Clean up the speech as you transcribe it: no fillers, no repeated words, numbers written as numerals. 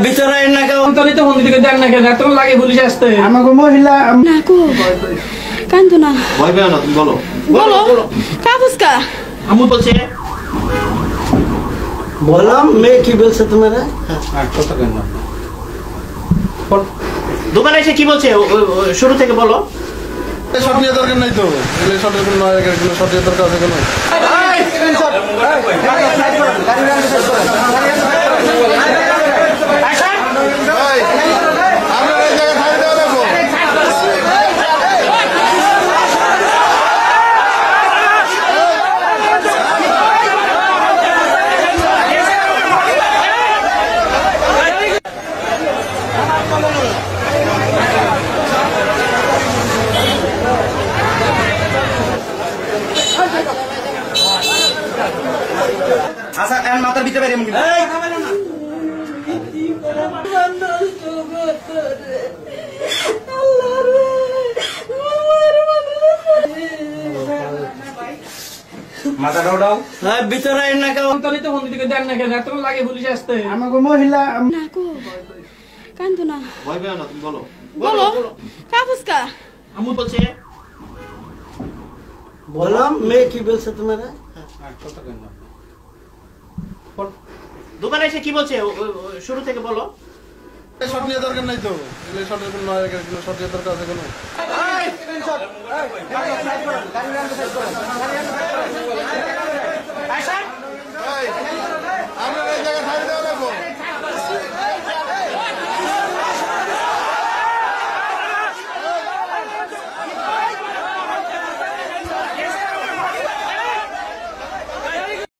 ভিতরে না কেউ অন্তরিত মন্দিরকে দেন না কেন? এত লাগে পুলিশ আসতে। আমাকে মহিলা না কো কান্দো না, ভয় পেও না, তুমি বলো বলো কাপুসকা আমু বলছে। বললাম মেয়ে কি বলছে তোমারা? দোকানে এসে কি বলছে শুরু থেকে বলো। শর্ট নিয়ে দরকার নাই তো, শর্টের কোনো শর্ট নিয়ে দরকার আছে কোনো? আচ্ছা এখন মাথার ভিতরে বাইরে এমন মাথাটা ওঠাও। ভিতরে না কেউ অন্তরিত মন্দিরকে দেন না কেন? এত লাগে পুলিশ আসতে। আমাকে মহিলা না কো কান্দো না, ভয় পেও না, তুমি বলো বলো কাপুসকা আমু বলছে। বললাম মেয়ে কি বলছে তোমারা? দোকানে এসে কি বলছে শুরু থেকে বলো। শর্ট নিয়ে দরকার নাই তো, শর্টের কোনো শর্ট নিয়ে দরকার আছে কোনো?